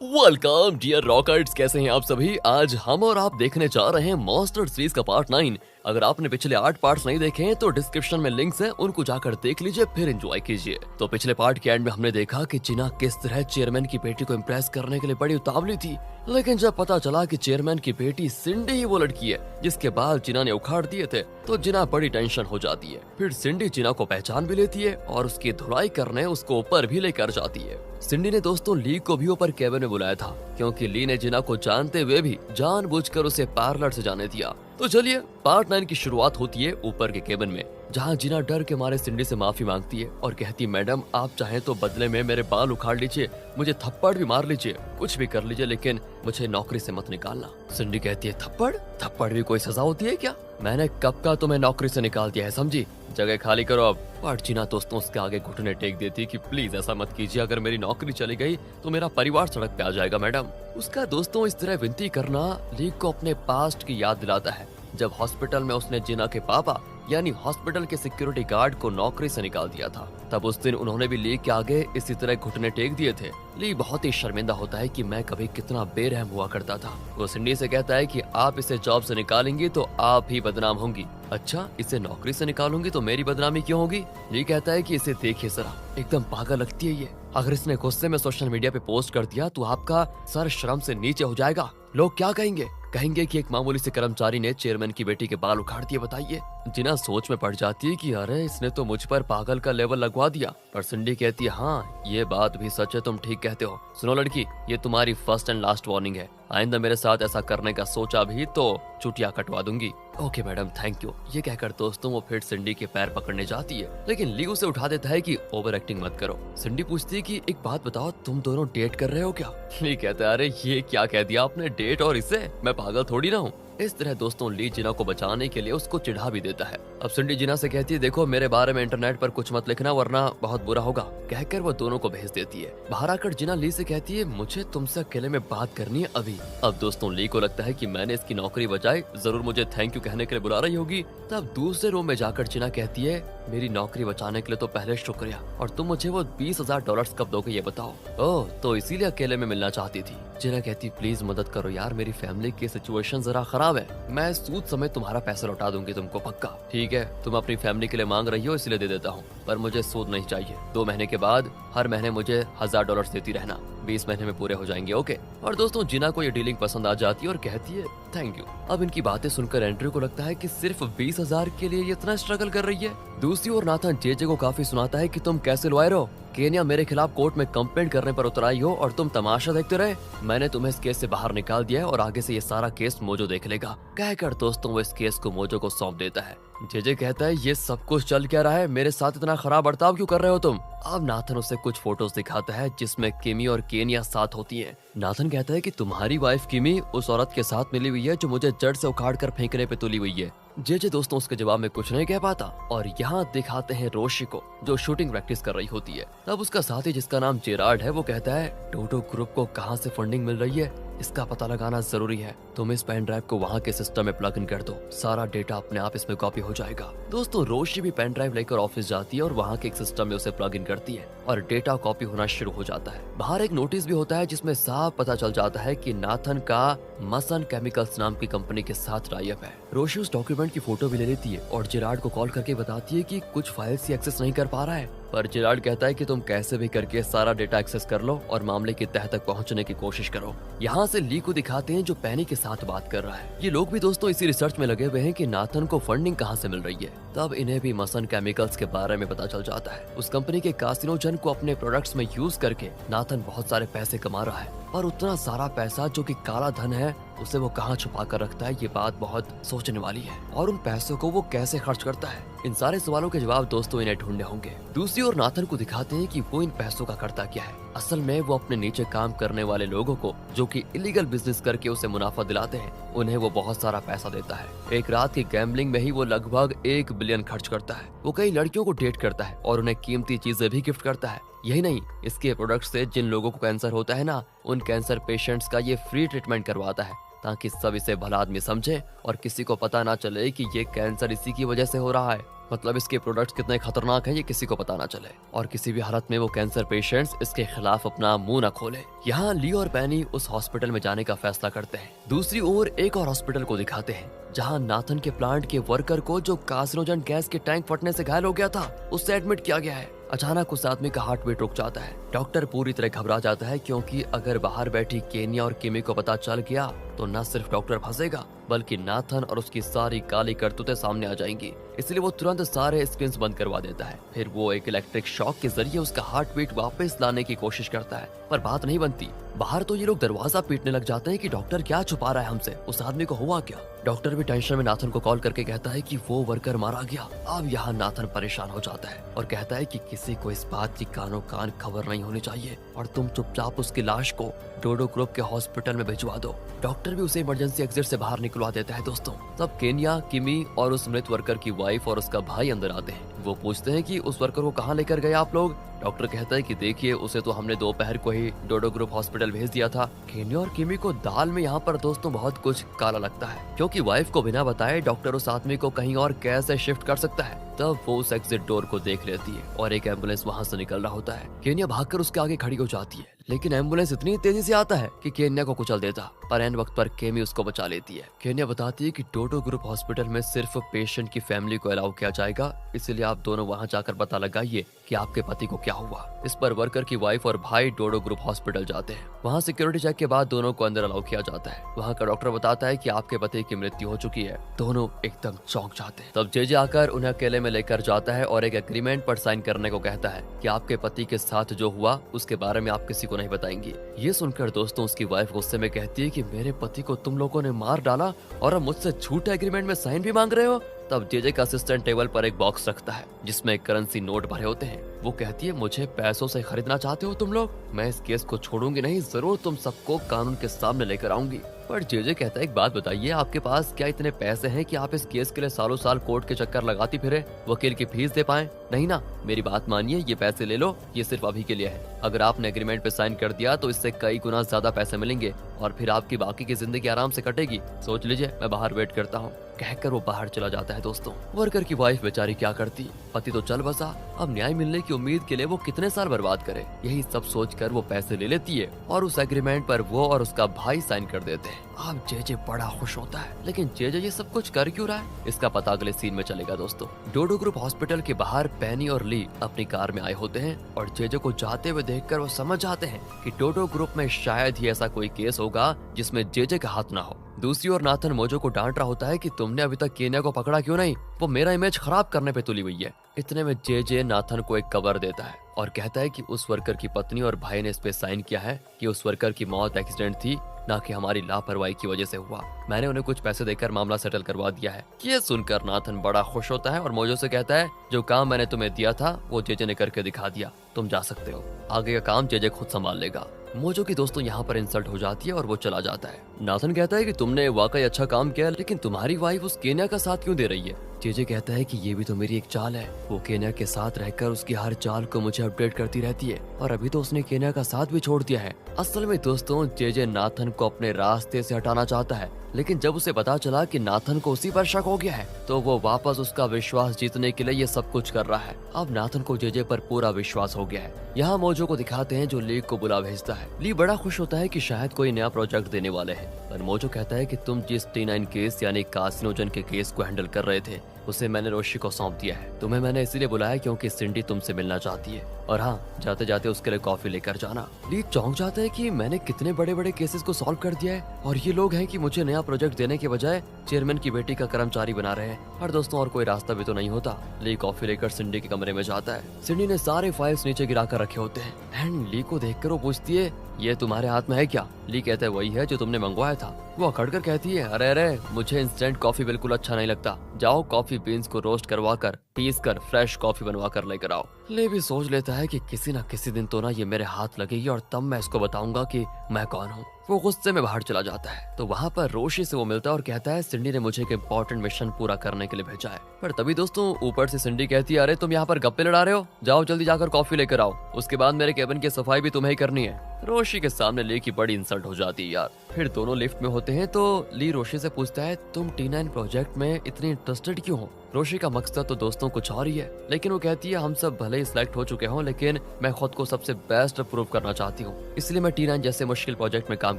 Welcome dear रॉकर्ट्स, कैसे हैं आप सभी। आज हम और आप देखने जा रहे हैं मॉन्स्टर सीरीज का पार्ट 9। अगर आपने पिछले 8 पार्ट्स नहीं देखे हैं तो डिस्क्रिप्शन में लिंक्स हैं, उनको जाकर देख लीजिए, फिर एंजॉय कीजिए। तो पिछले पार्ट के एंड में हमने देखा कि जिना किस तरह चेयरमैन की बेटी को इम्प्रेस करने के लिए बड़ी उतावली थी, लेकिन जब पता चला कि चेयरमैन की बेटी सिंडी ही वो लड़की है जिसके बाल जिना ने उखाड़ दिए थे, तो जिना बड़ी टेंशन हो जाती है। फिर सिंडी जिना को पहचान भी लेती है और उसकी धुलाई करने उसको ऊपर भी लेकर जाती है। सिंडी ने दोस्तों ली को भी ऊपर केबिन में बुलाया था, क्योंकि ली ने जिना को जानते हुए भी जानबूझकर उसे पार्लर से जाने दिया। तो चलिए पार्ट 9 की शुरुआत होती है ऊपर के केबिन में, जहाँ जिना डर के मारे सिंडी से माफी मांगती है और कहती है, मैडम आप चाहें तो बदले में मेरे बाल उखाड़ लीजिए, मुझे थप्पड़ भी मार लीजिए, कुछ भी कर लीजिए, लेकिन मुझे नौकरी से मत निकालना। सिंडी कहती है, थप्पड़ थप्पड़ भी कोई सजा होती है क्या? मैंने कब का तुम्हें नौकरी से निकाल दिया है, समझी? जगह खाली करो अब। पर जिना दोस्तों उसके आगे घुटने टेक देती कि प्लीज ऐसा मत कीजिए, अगर मेरी नौकरी चली गई तो मेरा परिवार सड़क पे आ जाएगा मैडम। उसका दोस्तों इस तरह विनती करना ली को अपने पास्ट की याद दिलाता है, जब हॉस्पिटल में उसने जिना के पापा यानी हॉस्पिटल के सिक्योरिटी गार्ड को नौकरी से निकाल दिया था। तब उस दिन उन्होंने भी ली के आगे इसी तरह घुटने टेक दिए थे। ली बहुत ही शर्मिंदा होता है कि मैं कभी कितना बेरहम हुआ करता था। वो सिंडी से कहता है कि आप इसे जॉब से निकालेंगी तो आप ही बदनाम होंगी। अच्छा, इसे नौकरी से निकालूंगी तो मेरी बदनामी क्यों होगी? ली कहता है कि इसे देखिए जरा, एकदम पागल लगती है ये। अगर इसने गुस्से में सोशल मीडिया पे पोस्ट कर दिया तो आपका सर शर्म से नीचे हो जाएगा। लोग क्या कहेंगे? कहेंगे कि एक मामूली से कर्मचारी ने चेयरमैन की बेटी के बाल उखाड़ दिए। बताइए। जिना सोच में पड़ जाती है कि अरे इसने तो मुझ पर पागल का लेवल लगवा दिया। पर सिंडी कहती है, हाँ ये बात भी सच है, तुम ठीक कहते हो। सुनो लड़की, ये तुम्हारी फर्स्ट एंड लास्ट वार्निंग है, आइंदा मेरे साथ ऐसा करने का सोचा भी तो चुटिया कटवा दूंगी। Okay madam, thank you. ये कहकर दोस्तों वो फिर सिंडी के पैर पकड़ने जाती है, लेकिन ली उसे उठा देता है कि ओवर एक्टिंग मत करो। सिंडी पूछती है कि एक बात बताओ, तुम दोनों डेट कर रहे हो क्या? ली कहता है, अरे ये क्या कह दिया आपने, डेट और इसे? मैं पागल थोड़ी ना हूँ। इस तरह दोस्तों ली जिना को बचाने के लिए उसको चिढ़ा भी देता है। अब सिंडी जिना से कहती है, देखो मेरे बारे में इंटरनेट पर कुछ मत लिखना वरना बहुत बुरा होगा, कहकर वो दोनों को भेज देती है। बाहर आकर जिना ली से कहती है, मुझे तुमसे अकेले में बात करनी है अभी। अब दोस्तों ली को लगता है कि मैंने इसकी नौकरी बचाई, जरूर मुझे थैंक यू कहने के लिए बुला रही होगी। तब दूसरे रूम में जाकर जिना कहती है, मेरी नौकरी बचाने के लिए तो पहले शुक्रिया, और तुम मुझे वो $20,000 कब दोगे ये बताओ। ओह, तो इसीलिए अकेले में मिलना चाहती थी। जिना कहती, प्लीज मदद करो यार, मेरी फैमिली की सिचुएशन जरा खराब है, मैं सूद समेत तुम्हारा पैसा लौटा दूंगी तुमको, पक्का? ठीक है, तुम अपनी फैमिली के लिए मांग रही हो इसलिए दे देता हूँ, पर मुझे सूद नहीं चाहिए। 2 महीने के बाद हर महीने मुझे $1,000 देती रहना, 20 महीने में पूरे हो जाएंगे, ओके? और दोस्तों जिना को ये डीलिंग पसंद आ जाती है और कहती है, थैंक यू। अब इनकी बातें सुनकर एंड्रयू को लगता है कि सिर्फ 20,000 के लिए ये इतना स्ट्रगल कर रही है। दूसरी ओर नाथन जेजे को काफी सुनाता है कि तुम कैसे लॉयर हो, केनिया मेरे खिलाफ कोर्ट में कंप्लेंट करने पर उतर आई हो और तुम तमाशा देखते रहे। मैंने तुम्हें इस केस से बाहर निकाल दिया है और आगे से ये सारा केस मोजो देख लेगा, कहकर दोस्तों वो इस केस को मोजो को सौंप देता है। जेजे कहता है, ये सब कुछ चल क्या रहा है, मेरे साथ इतना खराब बर्ताव क्यों कर रहे हो तुम? अब नाथन उसे कुछ फोटोज दिखाता है जिसमें किमी और केनिया साथ होती हैं। नाथन कहता है कि तुम्हारी वाइफ किमी उस औरत के साथ मिली हुई है जो मुझे जड़ से उखाड़ कर फेंकने पे तुली हुई है। जेजे दोस्तों उसके जवाब में कुछ नहीं कह पाता और यहाँ दिखाते हैं रोशी को जो शूटिंग प्रैक्टिस कर रही होती है। तब उसका साथी जिसका नाम जेरार्ड है वो कहता है, डोडो ग्रुप को कहाँ से फंडिंग मिल रही है इसका पता लगाना जरूरी है, तुम इस पेन ड्राइव को वहाँ के सिस्टम में प्लग इन कर दो, सारा डेटा अपने आप इसमें कॉपी हो जाएगा। दोस्तों रोशी भी पेन ड्राइव लेकर ऑफिस जाती है और वहाँ के एक सिस्टम में उसे प्लग इन करती है और डेटा कॉपी होना शुरू हो जाता है। बाहर एक नोटिस भी होता है जिसमें साफ पता चल जाता है कि नाथन का मसन केमिकल्स नाम की कंपनी के साथ टाई अप है। रोशी उस डॉक्यूमेंट की फोटो भी ले लेती है और जेरार्ड को कॉल करके बताती है कि कुछ फाइल्स ही एक्सेस नहीं कर पा रहा है, पर जेरार्ड कहता है कि तुम कैसे भी करके सारा डेटा एक्सेस कर लो और मामले की तह तक पहुंचने की कोशिश करो। यहाँ से ली को दिखाते हैं जो पैनी के साथ बात कर रहा है। ये लोग भी दोस्तों इसी रिसर्च में लगे हुए हैं कि नाथन को फंडिंग कहाँ से मिल रही है। तब इन्हें भी मसन केमिकल्स के बारे में पता चल जाता है। उस कंपनी के कार्सिनोजन को अपने प्रोडक्ट्स में यूज करके नाथन बहुत सारे पैसे कमा रहा है, और उतना सारा पैसा जो कि काला धन है उसे वो कहाँ छुपा कर रखता है, ये बात बहुत सोचने वाली है। और उन पैसों को वो कैसे खर्च करता है, इन सारे सवालों के जवाब दोस्तों इन्हें ढूंढने होंगे। दूसरी ओर नाथन को दिखाते हैं कि वो इन पैसों का करता क्या है। असल में वो अपने नीचे काम करने वाले लोगों को जो कि इलीगल बिजनेस करके उसे मुनाफा दिलाते हैं, उन्हें वो बहुत सारा पैसा देता है। एक रात की गैम्बलिंग में ही वो लगभग 1 बिलियन खर्च करता है। वो कई लड़कियों को डेट करता है और उन्हें कीमती चीजें भी गिफ्ट करता है। यही नहीं, इसके प्रोडक्ट से जिन लोगों को कैंसर होता है ना, उन कैंसर पेशेंट्स का ये फ्री ट्रीटमेंट करवाता है ताकि सब इसे भला आदमी समझे और किसी को पता ना चले कि ये कैंसर इसी की वजह से हो रहा है। मतलब इसके प्रोडक्ट्स कितने खतरनाक हैं ये किसी को पता ना चले, और किसी भी हालत में वो कैंसर पेशेंट्स इसके खिलाफ अपना मुंह न खोले। यहाँ ली और पेनी उस हॉस्पिटल में जाने का फैसला करते हैं। दूसरी ओर एक और हॉस्पिटल को दिखाते हैं जहाँ नाथन के प्लांट के वर्कर को जो कार्सिनोजन गैस के टैंक फटने से घायल हो गया था उससे एडमिट किया गया है। अचानक उस आदमी का हार्ट बीट रुक जाता है। डॉक्टर पूरी तरह घबरा जाता है क्योंकि अगर बाहर बैठी केनिया और किमी को पता चल गया तो न सिर्फ डॉक्टर फंसेगा बल्कि नाथन और उसकी सारी काली करतूतें सामने आ जाएंगी। इसलिए वो तुरंत सारे स्क्रीन्स बंद करवा देता है। फिर वो एक इलेक्ट्रिक शॉक के जरिए उसका हार्ट बीट वापस लाने की कोशिश करता है, पर बात नहीं बनती। बाहर तो ये लोग दरवाजा पीटने लग जाते हैं कि डॉक्टर क्या छुपा रहा है हमसे, उस आदमी को हुआ क्या। डॉक्टर भी टेंशन में नाथन को कॉल करके कहता है कि वो वर्कर मारा गया। अब यहाँ नाथन परेशान हो जाता है और कहता है कि किसी को इस बात की कानो कान खबर नहीं होनी चाहिए और तुम चुपचाप उसकी लाश को डोडो ग्रुप के हॉस्पिटल में भिजवा दो। डॉक्टर भी उसे इमरजेंसी एग्जिट से बाहर निकलवा देता है। दोस्तों तब केनिया, किमी और उस मृत वर्कर की वाइफ और उसका भाई अंदर आते हैं। वो पूछते हैं कि उस वर्कर को कहाँ लेकर गए आप लोग। डॉक्टर कहता है कि देखिए उसे तो हमने दोपहर को ही डोडो ग्रुप हॉस्पिटल भेज दिया था। केनिया और किमी को दाल में यहाँ पर दोस्तों बहुत कुछ काला लगता है क्योंकि वाइफ को बिना बताए डॉक्टर उस आदमी को कहीं और कैसे शिफ्ट कर सकता है। तब वो उस एग्जिट डोर को देख लेती है और एक एम्बुलेंस वहाँ से निकल रहा होता है। केनिया भागकर उसके आगे खड़ी हो जाती है लेकिन एम्बुलेंस इतनी तेजी से आता है कि केनिया को कुचल देता, पर एन वक्त पर केमी उसको बचा लेती है। केनिया बताती है कि डोडो ग्रुप हॉस्पिटल में सिर्फ पेशेंट की फैमिली को अलाउ किया जाएगा, इसलिए आप दोनों वहां जाकर पता लगाइए कि आपके पति को क्या हुआ। इस पर वर्कर की वाइफ और भाई डोडो ग्रुप हॉस्पिटल जाते हैं। वहाँ सिक्योरिटी चेक के बाद दोनों को अंदर अलाउ किया जाता है। वहाँ का डॉक्टर बताता है कि आपके पति की मृत्यु हो चुकी है। दोनों एकदम चौंक जाते हैं। तब जेजे आकर उन्हें अकेले में लेकर जाता है और एक एग्रीमेंट पर साइन करने को कहता है कि आपके पति के साथ जो हुआ उसके बारे में आप किसी को नहीं बताएंगी। ये सुनकर दोस्तों उसकी वाइफ गुस्से में कहती है कि मेरे पति को तुम लोगों ने मार डाला और अब मुझसे झूठे एग्रीमेंट में साइन भी मांग रहे हो। तब जेजे का असिस्टेंट टेबल पर एक बॉक्स रखता है जिसमें करेंसी नोट भरे होते हैं। वो कहती है मुझे पैसों से खरीदना चाहते हो तुम लोग, मैं इस केस को छोड़ूंगी नहीं, जरूर तुम सबको कानून के सामने लेकर आऊंगी। पर जेजे कहता है एक बात बताइए, आपके पास क्या इतने पैसे हैं कि आप इस केस के लिए सालों साल कोर्ट के चक्कर लगाती फिरे, वकील की फीस दे पाए? नहीं ना, मेरी बात मानिए, ये पैसे ले लो, ये सिर्फ अभी के लिए है। अगर आपने एग्रीमेंट पे साइन कर दिया तो इससे कई गुना ज्यादा पैसे मिलेंगे और फिर आपकी बाकी की जिंदगी आराम से कटेगी। सोच लीजिए, मैं बाहर वेट करता हूँ। कहकर वो बाहर चला जाता है। दोस्तों वर्कर की वाइफ बेचारी क्या करती, पति तो चल बसा, अब न्याय मिलने की उम्मीद के लिए वो कितने साल बर्बाद करे। यही सब सोचकर वो पैसे ले लेती है और उस एग्रीमेंट पर वो और उसका भाई साइन कर देते हैं। अब जेजे बड़ा खुश होता है, लेकिन जेजे ये सब कुछ कर क्यों रहा है, इसका पता अगले सीन में चलेगा। दोस्तों डोडो ग्रुप हॉस्पिटल के बाहर पेनी और ली अपनी कार में आए होते हैं और जेजे को जाते हुए देखकर वो समझ जाते हैं कि डोडो ग्रुप में शायद ही ऐसा कोई केस होगा जिसमें जेजे का हाथ ना हो। दूसरी ओर नाथन मोजो को डांट रहा होता है कि तुमने अभी तक केनिया को पकड़ा क्यों नहीं, वो मेरा इमेज खराब करने पे तुली हुई है। इतने में जेजे नाथन को एक कवर देता है और कहता है कि उस वर्कर की पत्नी और भाई ने इस पे साइन किया है कि उस वर्कर की मौत एक्सीडेंट थी, ना कि हमारी लापरवाही की वजह से हुआ। मैंने उन्हें कुछ पैसे देकर मामला सेटल करवा दिया है। ये सुनकर नाथन बड़ा खुश होता है और मोजो से कहता है जो काम मैंने तुम्हें दिया था वो जेजे ने करके दिखा दिया, तुम जा सकते हो, आगे का काम जेजे खुद संभाल लेगा। मोजो की दोस्तों यहाँ पर इंसल्ट हो जाती है और वो चला जाता है। नाथन कहता है कि तुमने वाकई अच्छा काम किया, लेकिन तुम्हारी वाइफ उस केनिया का साथ क्यों दे रही है? जेजे कहता है कि ये भी तो मेरी एक चाल है, वो केनिया के साथ रहकर उसकी हर चाल को मुझे अपडेट करती रहती है और अभी तो उसने केनिया का साथ भी छोड़ दिया है। असल में दोस्तों जेजे नाथन को अपने रास्ते से हटाना चाहता है, लेकिन जब उसे पता चला कि नाथन को उसी पर शक हो गया है तो वो वापस उसका विश्वास जीतने के लिए ये सब कुछ कर रहा है। अब नाथन को जेजे पर पूरा विश्वास हो गया है। यहाँ मोजो को दिखाते हैं जो ली को बुला भेजता है। ली बड़ा खुश होता है कि शायद कोई नया प्रोजेक्ट देने वाले हैं, पर मोजो कहता है कि तुम जिस T9 केस यानी कार्सिनोजन के केस को हैंडल कर रहे थे उसे मैंने रोशी को सौंप दिया है। तुम्हें मैंने इसीलिए बुलाया क्योंकि सिंडी तुमसे मिलना चाहती है, और हाँ जाते जाते उसके लिए कॉफी लेकर जाना। ली चौंक जाता है कि मैंने कितने बड़े बड़े केसेस को सॉल्व कर दिया है और ये लोग हैं कि मुझे नया प्रोजेक्ट देने के बजाय चेयरमैन की बेटी का कर्मचारी बना रहे हैं। और दोस्तों और कोई रास्ता भी तो नहीं होता। ली कॉफी लेकर सिंडी के कमरे में जाता है। सिंडी ने सारे फाइल्स नीचे गिरा कर रखे होते हैं एंड ली को देखकर वो पूछती है ये तुम्हारे हाथ में है क्या? ली कहता है वही है जो तुमने मंगवाया था। वो अकड़कर कहती है अरे अरे मुझे इंस्टेंट कॉफी बिल्कुल अच्छा नहीं लगता, जाओ कॉफी बीन्स को रोस्ट करवा कर पीस कर फ्रेश कॉफी बनवा कर लेकर आओ। ले भी सोच लेता है कि किसी न किसी दिन तो ना ये मेरे हाथ लगेगी और तब मैं इसको बताऊंगा कि मैं कौन हूँ। वो गुस्से में बाहर चला जाता है। तो वहाँ पर रोशी से वो मिलता है और कहता है सिंडी ने मुझे एक इम्पोर्टेंट मिशन पूरा करने के लिए भेजा है। पर तभी दोस्तों ऊपर से सिंडी कहती है, अरे तुम यहाँ पर गप्पे लड़ा रहे हो, जाओ जल्दी जाकर कॉफी लेकर आओ, उसके बाद मेरे केबिन की सफाई भी तुम्हें ही करनी है। रोशी के सामने ली की बड़ी इंसल्ट हो जाती है यार। फिर दोनों लिफ्ट में होते हैं तो ली रोशी से पूछता है, तुम T9 प्रोजेक्ट में इतनी इंटरेस्टेड क्यों हो? रोशी का मकसद तो दोस्तों कुछ और ही है, लेकिन वो कहती है हम सब भले ही सिलेक्ट हो चुके हों, लेकिन मैं खुद को सबसे बेस्ट प्रूव करना चाहती हूँ, इसलिए मैं T9 जैसे मुश्किल प्रोजेक्ट में काम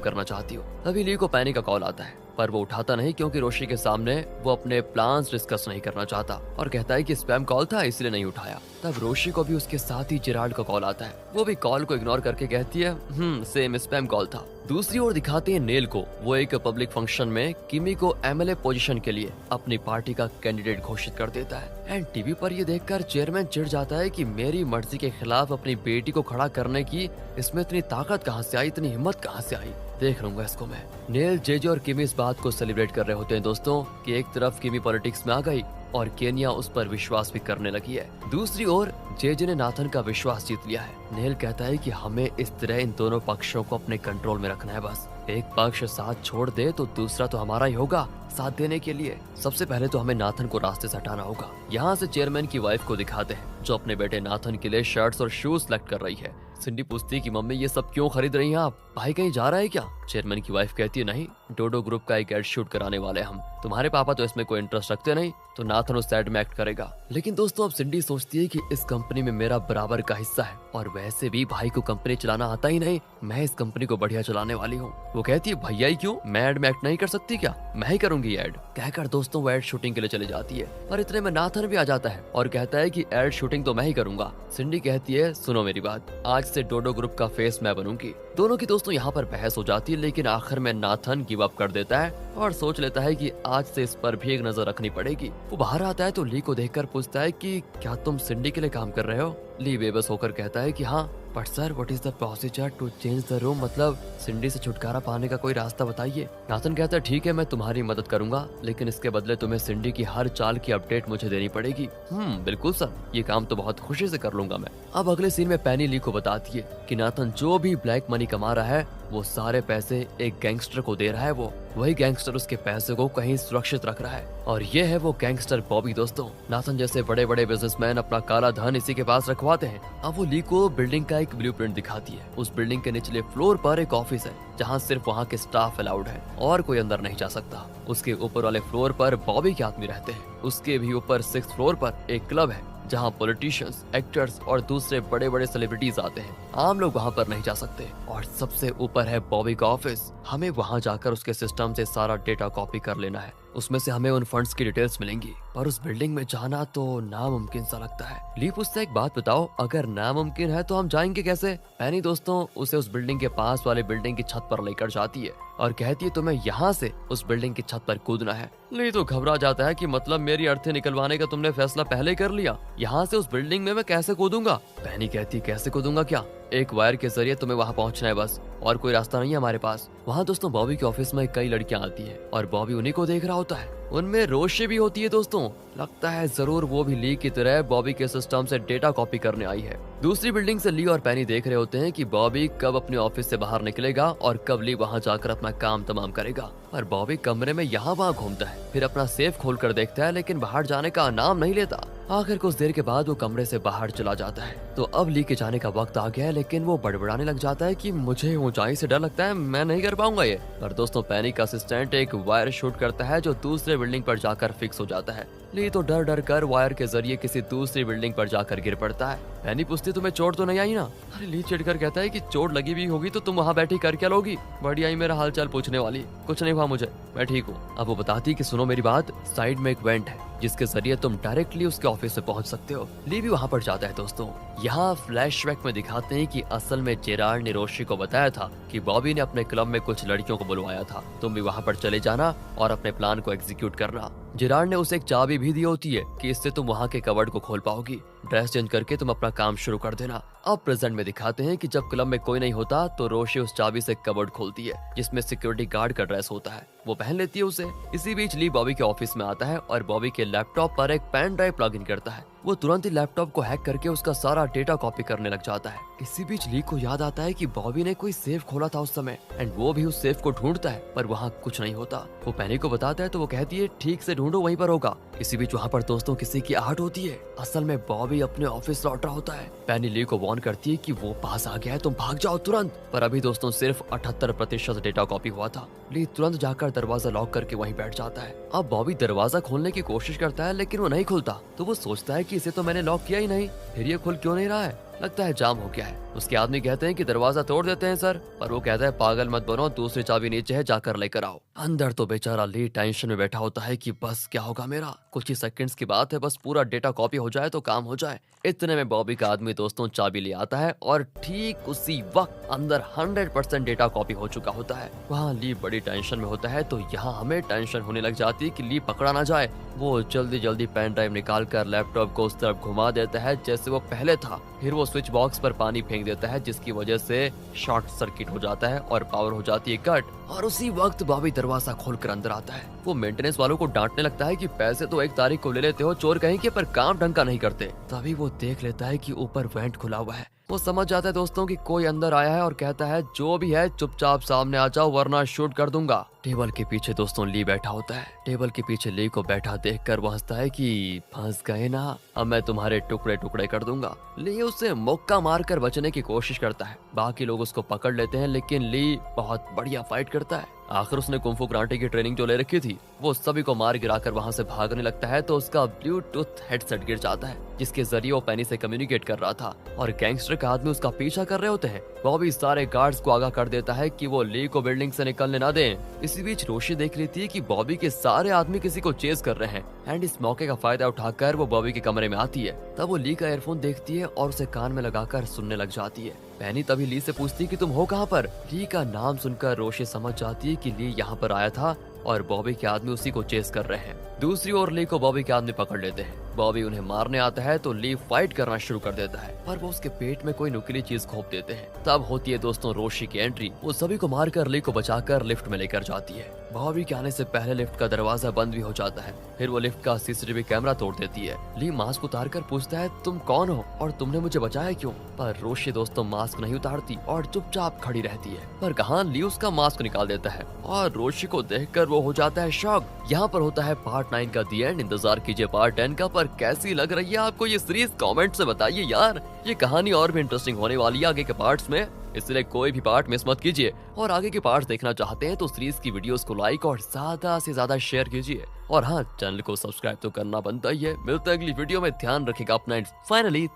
करना चाहती हूँ। तभी ली को पैनी का कॉल आता है, पर वो उठाता नहीं क्योंकि रोशी के सामने वो अपने प्लान्स डिस्कस नहीं करना चाहता और कहता है कि स्पैम कॉल था इसलिए नहीं उठाया। तब रोशी को भी उसके साथ ही जेराल्ड का कॉल आता है। वो भी कॉल को इग्नोर करके कहती है सेम स्पैम कॉल था। दूसरी ओर दिखाते हैं नेल को। वो एक पब्लिक फंक्शन में किमी को MLA पोजीशन के लिए अपनी पार्टी का कैंडिडेट घोषित कर देता है। एंड टीवी पर ये देखकर चेयरमैन चिढ़ जाता है कि मेरी मर्जी के खिलाफ अपनी बेटी को खड़ा करने की इसमें इतनी ताकत कहाँ से आई, इतनी हिम्मत कहाँ से आई, देख लूंगा इसको मैं। नेल, जेजे और किमी इस बात को सेलिब्रेट कर रहे होते हैं दोस्तों कि एक तरफ किमी पॉलिटिक्स में आ गई और केनिया उस पर विश्वास भी करने लगी है। दूसरी ओर जेजे ने नाथन का विश्वास जीत लिया है। नेल कहता है कि हमें इस तरह इन दोनों पक्षों को अपने कंट्रोल में रखना है। बस एक पक्ष साथ छोड़ दे तो दूसरा तो हमारा ही होगा साथ देने के लिए। सबसे पहले तो हमें नाथन को रास्ते से हटाना होगा। यहाँ से चेयरमैन की वाइफ को दिखाते हैं जो अपने बेटे नाथन के लिए शर्ट्स और शूज सेलेक्ट कर रही है। सिंडी पूछती है कि मम्मी ये सब क्यों खरीद रही हैं आप, भाई कहीं जा रहा है क्या? चेयरमैन की वाइफ कहती है नहीं, डोडो ग्रुप का एक एड शूट कराने वाले हम, तुम्हारे पापा तो इसमें कोई इंटरेस्ट रखते नहीं, तो नाथन उस एड में एक्ट करेगा। लेकिन दोस्तों अब सिंडी सोचती है कि इस कंपनी में मेरा बराबर का हिस्सा है और वैसे भी भाई को कंपनी चलाना आता ही नहीं, मैं इस कंपनी को बढ़िया चलाने वाली हूँ। वो कहती है भैया ही क्यों, मैं एड में एक्ट नहीं कर सकती क्या, मैं ही करूंगी एड। कहकर दोस्तों वो एड शूटिंग के लिए चली जाती है और इतने में नाथन भी आ जाता है और कहता है कि एड शूटिंग तो मैं ही करूंगा। सिंडी कहती है सुनो मेरी बात, आज से डोडो ग्रुप का फेस मैं बनूंगी। दोनों की दोस्तों यहाँ पर बहस हो जाती है, लेकिन आखिर में नाथन गिव अप कर देता है और सोच लेता है कि आज से इस पर भी एक नजर रखनी पड़ेगी। वो बाहर आता है तो ली को देखकर पूछता है कि क्या तुम सिंडी के लिए काम कर रहे हो? ली बेबस होकर कहता है कि हाँ, but sir what is the procedure to change the room, मतलब सिंडी से छुटकारा पाने का कोई रास्ता बताइए। नाथन कहता है ठीक है मैं तुम्हारी मदद करूंगा, लेकिन इसके बदले तुम्हें सिंडी की हर चाल की अपडेट मुझे देनी पड़ेगी। बिल्कुल सर, ये काम तो बहुत खुशी से कर लूंगा मैं। अब अगले सीन में पैनी ली को बताती है कि नाथन जो भी ब्लैक मनी कमा रहा है वो सारे पैसे एक गैंगस्टर को दे रहा है, वो वही गैंगस्टर उसके पैसे को कहीं सुरक्षित रख रहा है और ये है वो गैंगस्टर बॉबी। दोस्तों नाथन जैसे बड़े बड़े बिजनेसमैन अपना काला धन इसी के पास रखवाते हैं। अब वो ली को बिल्डिंग का एक ब्लूप्रिंट दिखाती है। उस बिल्डिंग के निचले फ्लोर पर एक ऑफिस है जहाँ सिर्फ वहाँ के स्टाफ अलाउड है और कोई अंदर नहीं जा सकता। उसके ऊपर वाले फ्लोर पर बॉबी के आदमी रहते हैं। उसके भी ऊपर 6th फ्लोर पर एक क्लब है जहाँ पॉलिटिशियंस, एक्टर्स और दूसरे बड़े बड़े सेलिब्रिटीज आते हैं। आम लोग वहाँ पर नहीं जा सकते। और सबसे ऊपर है बॉबी का ऑफिस। हमें वहाँ जाकर उसके सिस्टम से सारा डेटा कॉपी कर लेना है, उसमें से हमें उन फंड्स की डिटेल्स मिलेंगी। पर उस बिल्डिंग में जाना तो नामुमकिन सा लगता है। ली पूछता है एक बात बताओ, अगर नामुमकिन है तो हम जाएंगे कैसे? पैनी दोस्तों उसे उस बिल्डिंग के पास वाले बिल्डिंग की छत पर लेकर जाती है और कहती है तुम्हें यहाँ से उस बिल्डिंग की छत पर कूदना है। ली तो घबरा जाता है कि मतलब मेरी अर्थी निकलवाने का तुमने फैसला पहले कर लिया, यहाँ से उस बिल्डिंग में मैं कैसे कूदूंगा? पैनी कहती है कैसे कूदूंगा क्या, एक वायर के जरिए तुम्हें वहाँ पहुँचना है बस, और कोई रास्ता नहीं है हमारे पास। वहाँ दोस्तों बॉबी के ऑफिस में कई लड़कियां आती है और बॉबी उन्हीं को देख रहा होता है। उनमें रोशे भी होती है दोस्तों। लगता है जरूर वो भी ली की तरह बॉबी के सिस्टम से डेटा कॉपी करने आई है। दूसरी बिल्डिंग से ली और पैनी देख रहे होते हैं कि बॉबी कब अपने ऑफिस से बाहर निकलेगा और कब ली वहाँ जाकर अपना काम तमाम करेगा। पर बॉबी कमरे में यहाँ वहाँ घूमता है, फिर अपना सेफ खोल कर देखता है, लेकिन बाहर जाने का नाम नहीं लेता। आखिर कुछ देर के बाद वो कमरे से बाहर चला जाता है। तो अब ली के जाने का वक्त आ गया है, लेकिन वो बड़बड़ाने लग जाता है कि मुझे ऊंचाई से डर लगता है, मैं नहीं कर पाऊंगा ये। पर दोस्तों पैनी का असिस्टेंट एक वायर शूट करता है जो दूसरे बिल्डिंग पर जाकर फिक्स हो जाता है। ली तो डर डर कर वायर के जरिए किसी दूसरी बिल्डिंग पर जाकर गिर पड़ता है। पैनी पूछती तुम्हें चोट तो नहीं आई ना? अरे ली चिढ़कर कहता है कि चोट लगी भी होगी तो तुम वहाँ बैठी कर क्या लोगी, बड़ी आई मेरा हालचाल पूछने वाली, कुछ नहीं हुआ मुझे, मैं ठीक हूँ। अब वो बताती कि सुनो मेरी बात, साइड में एक वेंट है जिसके जरिए तुम डायरेक्टली उसके ऑफिस में पहुंच सकते हो। ली भी वहाँ पर जाता है दोस्तों। यहाँ फ्लैशबैक में दिखाते हैं कि असल में जेराल्ड ने रोशी को बताया था कि बॉबी ने अपने क्लब में कुछ लड़कियों को बुलवाया था, तुम भी वहाँ पर चले जाना और अपने प्लान को एग्जीक्यूट करना। जेराल्ड ने उसे एक चाबी भी दी होती है कि इससे तुम वहाँ के कबर्ड को खोल पाओगी। ड्रेस चेंज करके तुम अपना काम शुरू कर देना। अब प्रेजेंट में दिखाते हैं कि जब क्लब में कोई नहीं होता तो रोशी उस चाबी से कबर्ड खोलती है जिसमें सिक्योरिटी गार्ड का ड्रेस होता है, वो पहन लेती है उसे। इसी बीच ली बॉबी के ऑफिस में आता है और बॉबी के लैपटॉप पर एक पेन ड्राइव प्लग इन करता है। वो तुरंत ही लैपटॉप को हैक करके उसका सारा डेटा कॉपी करने लग जाता है। इसी बीच ली को याद आता है कि बॉबी ने कोई सेफ खोला था उस समय एंड वो भी उस सेफ को ढूंढता है पर वहाँ कुछ नहीं होता। वो पेनी को बताता है तो वो कहती है ठीक से ढूंढो, वहीं पर होगा। इसी बीच वहाँ पर दोस्तों किसी की आहट होती है। असल में बॉबी अपने ऑफिस लौट रहा होता है। पेनी ली को वार्न करती है कि वो पास आ गया है, तुम भाग जाओ तुरंत। पर अभी दोस्तों सिर्फ 78% डेटा कॉपी हुआ था। ली तुरंत जाकर दरवाजा लॉक करके वहीं बैठ जाता है। अब बॉबी दरवाजा खोलने की कोशिश करता है लेकिन वो नहीं खुलता, तो वो सोचता है कि इसे तो मैंने लॉक किया ही नहीं, फिर ये खुल क्यों नहीं रहा है, लगता है जाम हो गया है। उसके आदमी कहते हैं कि दरवाजा तोड़ देते हैं सर, पर वो कहता है पागल मत बनो, दूसरी चाबी नीचे है, जाकर लेकर आओ। अंदर तो बेचारा ली टेंशन में बैठा होता है कि बस क्या होगा मेरा, कुछ ही सेकंड्स की बात है, बस पूरा डेटा कॉपी हो जाए तो काम हो जाए। इतने में बॉबी का आदमी दोस्तों चाबी ले आता है और ठीक उसी वक्त अंदर 100% डेटा कॉपी हो चुका होता है। वहाँ ली बड़ी टेंशन में होता है तो यहाँ हमें टेंशन होने लग जाती है कि ली पकड़ा ना जाए। वो जल्दी जल्दी पेन ड्राइव निकाल कर लैपटॉप को उस तरफ घुमा देता है जैसे वो पहले था। फिर वो स्विच बॉक्स पर पानी फेंक देता है जिसकी वजह से शॉर्ट सर्किट हो जाता है और पावर हो जाती है कट। और उसी वक्त बॉबी दरवाजा खोलकर अंदर आता है। वो मेंटेनेंस वालों को डांटने लगता है कि पैसे तो 1 तारीख को ले लेते हो चोर कहीं के, पर काम ढंग का नहीं करते। तभी वो देख लेता है कि ऊपर वेंट खुला हुआ है। वो समझ जाता है दोस्तों कि कोई अंदर आया है और कहता है जो भी है चुपचाप सामने आ जाओ वरना शूट कर दूंगा। टेबल के पीछे दोस्तों ली बैठा होता है। टेबल के पीछे ली को बैठा देखकर वो हंसता है कि फंस गए ना, अब मैं तुम्हारे टुकड़े टुकड़े कर दूंगा। ली उसे मुक्का मारकर बचने की कोशिश करता है। बाकी लोग उसको पकड़ लेते हैं लेकिन ली बहुत बढ़िया फाइट करता है। आखिर उसने कुंफू कराटे की ट्रेनिंग जो ले रखी थी, वो सभी को मार गिराकर वहां से भागने लगता है तो उसका ब्लूटूथ हेडसेट गिर जाता है जिसके जरिए वो पेनी से कम्युनिकेट कर रहा था और गैंगस्टर का आदमी उसका पीछा कर रहे होते हैं। बॉबी सारे गार्ड्स को आगाह कर देता है कि वो ली को बिल्डिंग से निकलने ना दें। इसी बीच रोशी देख लेती है कि बॉबी के सारे आदमी किसी को चेस कर रहे हैं एंड इस मौके का फायदा उठाकर वो बॉबी के कमरे में आती है। तब वो ली का एयरफोन देखती है और उसे कान में लगाकर सुनने लग जाती है। पेनी तभी ली से पूछती है कि तुम हो कहाँ पर। ली का नाम सुनकर रोशी समझ जाती है कि ली यहाँ पर आया था और बॉबी के आदमी उसी को चेस कर रहे हैं। दूसरी ओर ली को बॉबी के आदमी पकड़ लेते हैं। बॉबी उन्हें मारने आता है तो ली फाइट करना शुरू कर देता है पर वो उसके पेट में कोई नुकीली चीज घोंप देते हैं। तब होती है दोस्तों रोशी की एंट्री। वो सभी को मारकर ली को बचाकर लिफ्ट में लेकर जाती है। बॉबी के आने से पहले लिफ्ट का दरवाजा बंद भी हो जाता है। फिर वो लिफ्ट का सीसीटीवी कैमरा तोड़ देती है। ली मास्क उतार कर पूछता है तुम कौन हो और तुमने मुझे बचाया क्यों, पर रोशी दोस्तों मास्क नहीं उतारती और चुपचाप खड़ी रहती है। पर कहाँ ली उसका मास्क निकाल देता है और रोशी को देखकर वो हो जाता है शॉक। यहाँ पर होता है पार्ट 9 का दी एंड। इंतजार कीजिए पार्ट 10 का। पर कैसी लग रही है आपको ये सीरीज, कमेंट से बताइए यार। ये कहानी और भी इंटरेस्टिंग होने वाली है आगे के पार्ट्स में, इसलिए कोई भी पार्ट मिस मत कीजिए। और आगे के पार्ट्स देखना चाहते हैं तो सीरीज की वीडियोस को लाइक और ज्यादा से ज्यादा शेयर कीजिए। और हाँ, चैनल को सब्सक्राइब तो करना बनता ही है। मिलते हैं अगली वीडियो में, ध्यान रखिएगा अपना। फाइनली